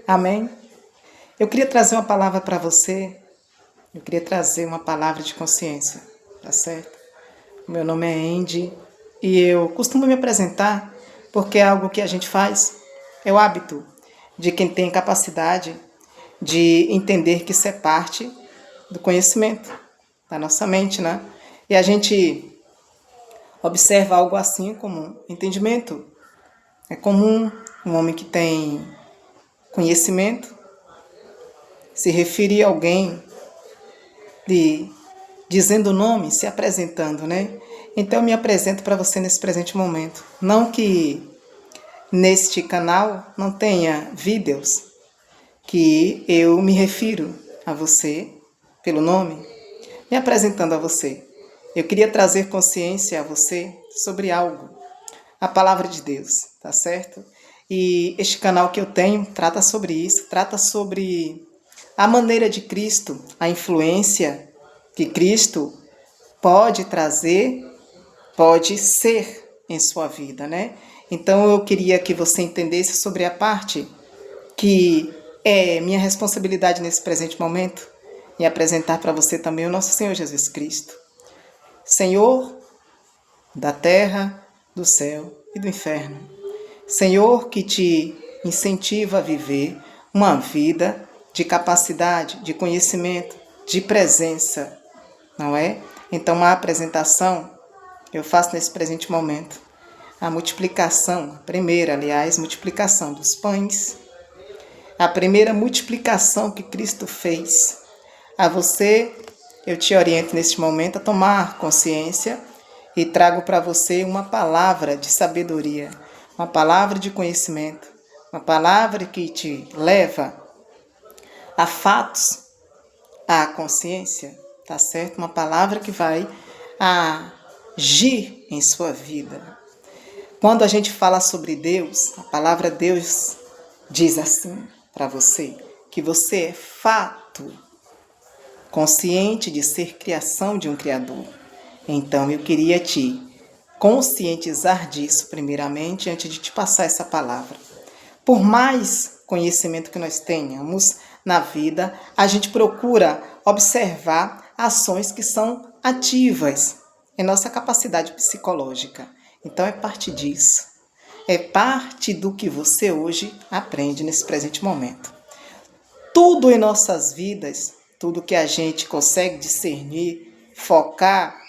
Amém? Eu queria trazer uma palavra para você. Eu queria trazer uma palavra de consciência, tá certo? Meu nome é Andy e eu costumo me apresentar porque é algo que a gente faz. É o hábito de quem tem capacidade de entender que isso é parte do conhecimento da nossa mente, né? E a gente observa algo assim como entendimento. É comum um homem que tem conhecimento se referir a alguém dizendo o nome, se apresentando, né? Então eu me apresento para você nesse presente momento. Não que neste canal não tenha vídeos que eu me refiro a você pelo nome, me apresentando a você. Eu queria trazer consciência a você sobre algo, a palavra de Deus, tá certo? E este canal que eu tenho trata sobre isso, trata sobre a maneira de Cristo, a influência que Cristo pode trazer, pode ser em sua vida, né? Então eu queria que você entendesse sobre a parte que é minha responsabilidade nesse presente momento e apresentar para você também o nosso Senhor Jesus Cristo. Senhor da terra, do céu e do inferno. Senhor que te incentiva a viver uma vida de capacidade, de conhecimento, de presença, não é? Então a apresentação eu faço nesse presente momento. A multiplicação, a primeira, aliás, multiplicação dos pães. A primeira multiplicação que Cristo fez. A você, eu te oriento neste momento a tomar consciência e trago para você uma palavra de sabedoria, uma palavra de conhecimento, uma palavra que te leva a fatos, à consciência, tá certo? Uma palavra que vai agir em sua vida. Quando a gente fala sobre Deus, a palavra Deus diz assim para você, que você é fato, consciente de ser criação de um Criador. Então eu queria te conscientizar disso primeiramente, antes de te passar essa palavra. Por mais conhecimento que nós tenhamos na vida, a gente procura observar ações que são ativas em nossa capacidade psicológica. Então é parte disso. É parte do que você hoje aprende nesse presente momento. Tudo em nossas vidas, tudo que a gente consegue discernir, focar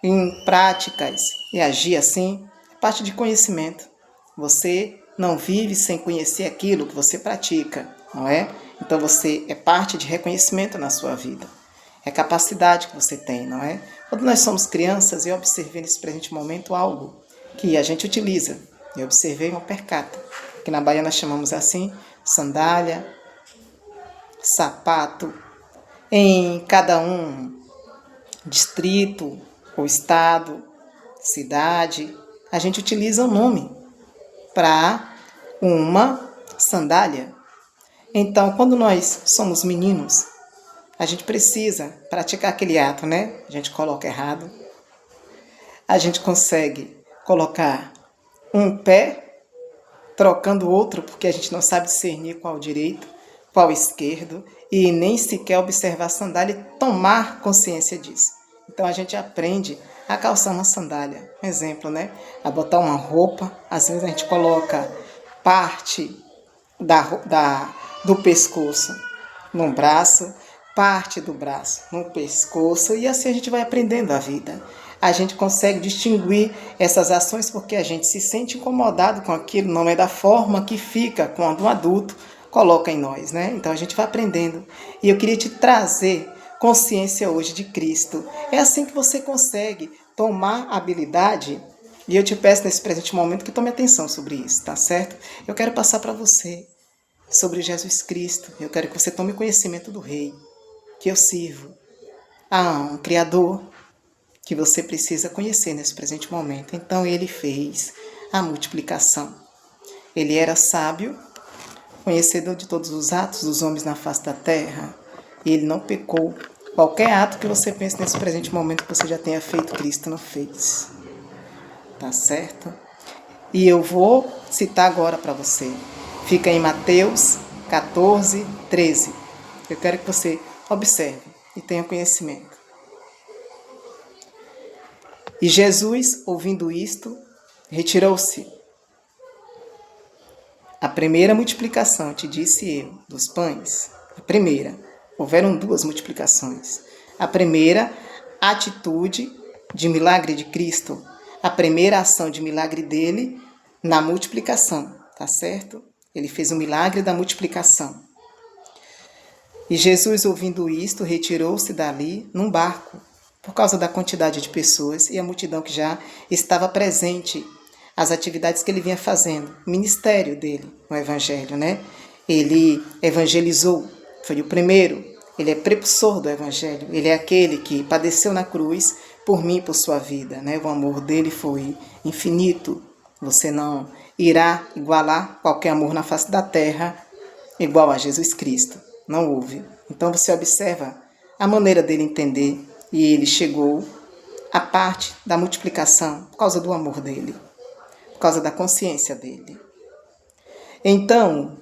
em práticas e agir assim, é parte de conhecimento. Você não vive sem conhecer aquilo que você pratica, não é? Então você é parte de reconhecimento na sua vida. É capacidade que você tem, não é? Quando nós somos crianças, eu observei nesse presente momento algo que a gente utiliza. Eu observei uma percata, que na Bahia nós chamamos assim, sandália, sapato. Em cada distrito ou estado, cidade, a gente utiliza um nome para uma sandália. Então, quando nós somos meninos, a gente precisa praticar aquele ato, né? A gente coloca errado. A gente consegue colocar um pé trocando o outro, porque a gente não sabe discernir qual direito, qual esquerdo, e nem sequer observar a sandália e tomar consciência disso. Então a gente aprende a calçar uma sandália, um exemplo, né? A botar uma roupa, às vezes a gente coloca parte do pescoço no braço, parte do braço no pescoço, e assim a gente vai aprendendo a vida. A gente consegue distinguir essas ações porque a gente se sente incomodado com aquilo, não é da forma que fica quando um adulto coloca em nós, né? Então a gente vai aprendendo. E eu queria te trazer consciência hoje de Cristo. É assim que você consegue tomar habilidade. E eu te peço nesse presente momento que tome atenção sobre isso, tá certo? Eu quero passar para você sobre Jesus Cristo. Eu quero que você tome conhecimento do Rei que eu sirvo. Um Criador que você precisa conhecer nesse presente momento. Então ele fez a multiplicação. Ele era sábio, conhecedor de todos os atos dos homens na face da terra. E ele não pecou. Qualquer ato que você pense nesse presente momento que você já tenha feito, Cristo não fez. Tá certo? E eu vou citar agora para você. Fica em Mateus 14, 13. Eu quero que você observe e tenha conhecimento. E Jesus, ouvindo isto, retirou-se. A primeira multiplicação, te disse eu, dos pães, a primeira, houveram 2 multiplicações. A primeira atitude de milagre de Cristo, a primeira ação de milagre dele na multiplicação, tá certo? Ele fez o milagre da multiplicação. E Jesus, ouvindo isto, retirou-se dali num barco, por causa da quantidade de pessoas e a multidão que já estava presente, as atividades que ele vinha fazendo, o ministério dele no Evangelho, né? Ele evangelizou, foi o primeiro, ele é precursor do Evangelho, ele é aquele que padeceu na cruz por mim e por sua vida, né? O amor dele foi infinito, você não irá igualar qualquer amor na face da terra igual a Jesus Cristo, não houve. Então você observa a maneira dele entender e ele chegou à parte da multiplicação por causa do amor dele, por causa da consciência dele. Então,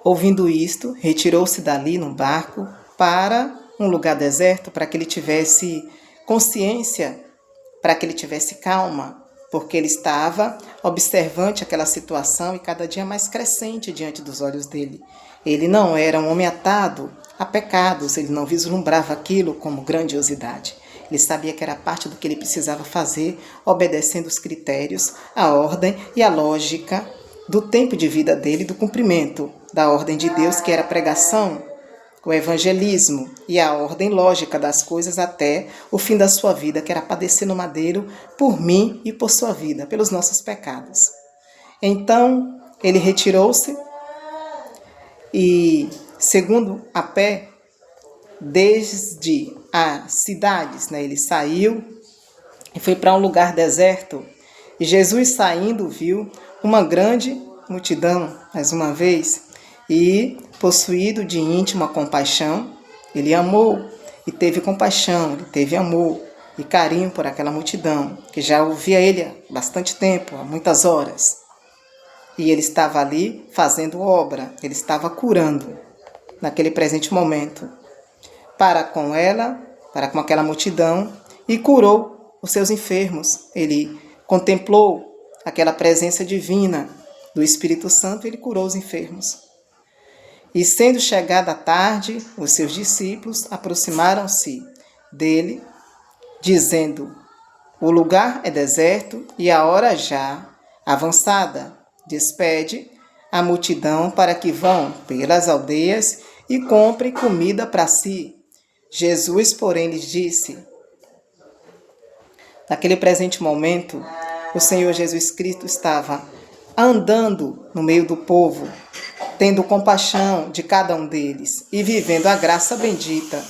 ouvindo isto, retirou-se dali num barco para um lugar deserto, para que ele tivesse consciência, para que ele tivesse calma, porque ele estava observante aquela situação e cada dia mais crescente diante dos olhos dele. Ele não era um homem atado a pecados, ele não vislumbrava aquilo como grandiosidade. Ele sabia que era parte do que ele precisava fazer, obedecendo os critérios, a ordem e a lógica do tempo de vida dele, do cumprimento da ordem de Deus, que era a pregação, o evangelismo e a ordem lógica das coisas até o fim da sua vida, que era padecer no madeiro por mim e por sua vida, pelos nossos pecados. Então, ele retirou-se e, segundo a pé, desde as cidades, né? Ele saiu e foi para um lugar deserto. E Jesus, saindo, viu uma grande multidão, mais uma vez, e, possuído de íntima compaixão, ele amou e teve compaixão, ele teve amor e carinho por aquela multidão, que já ouvia ele há bastante tempo, há muitas horas. E ele estava ali fazendo obra, ele estava curando naquele presente momento, para com ela, para com aquela multidão, e curou os seus enfermos. Ele contemplou aquela presença divina do Espírito Santo, ele curou os enfermos. E sendo chegada a tarde, os seus discípulos aproximaram-se dele, dizendo: o lugar é deserto e a hora já avançada. Despede a multidão para que vão pelas aldeias e comprem comida para si. Jesus, porém, lhes disse: naquele presente momento, o Senhor Jesus Cristo estava andando no meio do povo, tendo compaixão de cada um deles e vivendo a graça bendita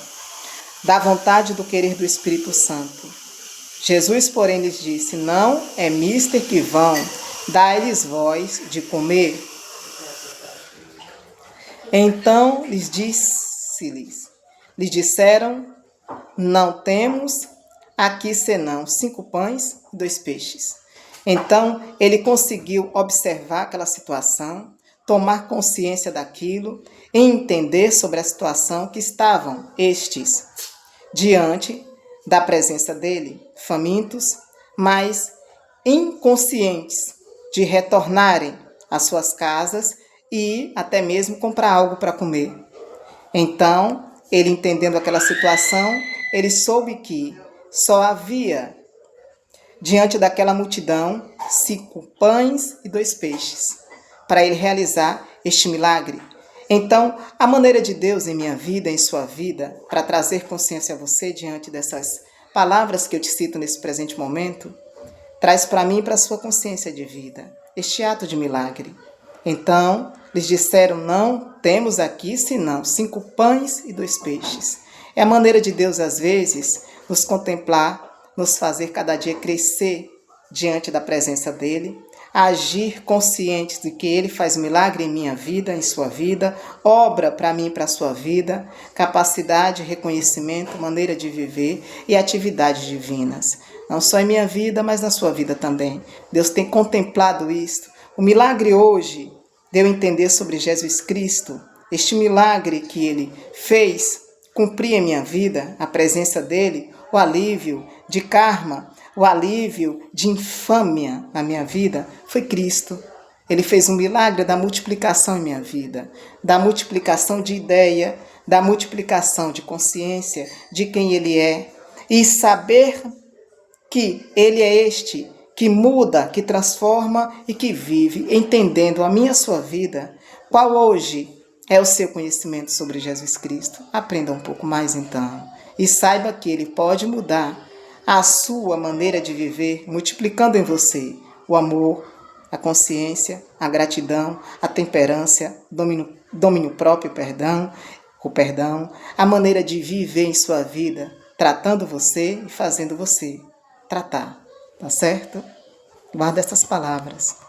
da vontade do querer do Espírito Santo. Jesus, porém, lhes disse: não é mister que vão, dai-lhes vós de comer. Então lhes disseram: não temos aqui senão 5 pães e 2 peixes. Então ele conseguiu observar aquela situação, tomar consciência daquilo e entender sobre a situação que estavam estes diante da presença dele, famintos, mas inconscientes de retornarem às suas casas e até mesmo comprar algo para comer. Então, ele entendendo aquela situação, ele soube que só havia, diante daquela multidão, 5 pães e 2 peixes, para ele realizar este milagre. Então, a maneira de Deus em minha vida, em sua vida, para trazer consciência a você diante dessas palavras que eu te cito nesse presente momento, traz para mim e para a sua consciência de vida este ato de milagre. Então, lhes disseram: não temos aqui senão 5 pães e 2 peixes. É a maneira de Deus, às vezes, nos contemplar, nos fazer cada dia crescer diante da presença dele, agir conscientes de que ele faz milagre em minha vida, em sua vida, obra para mim e para a sua vida, capacidade, reconhecimento, maneira de viver e atividades divinas. Não só em minha vida, mas na sua vida também. Deus tem contemplado isto. O milagre hoje, de eu entender sobre Jesus Cristo, este milagre que Ele fez cumprir em minha vida, a presença dEle, o alívio de karma, o alívio de infâmia na minha vida, foi Cristo. Ele fez um milagre da multiplicação em minha vida, da multiplicação de ideia, da multiplicação de consciência de quem Ele é. E saber que Ele é este que muda, que transforma e que vive, entendendo a minha sua vida. Qual hoje é o seu conhecimento sobre Jesus Cristo? Aprenda um pouco mais então. E saiba que Ele pode mudar a sua maneira de viver, multiplicando em você o amor, a consciência, a gratidão, a temperança, domínio próprio, o perdão, a maneira de viver em sua vida, tratando você e fazendo você tratar. Tá certo? Guarda essas palavras.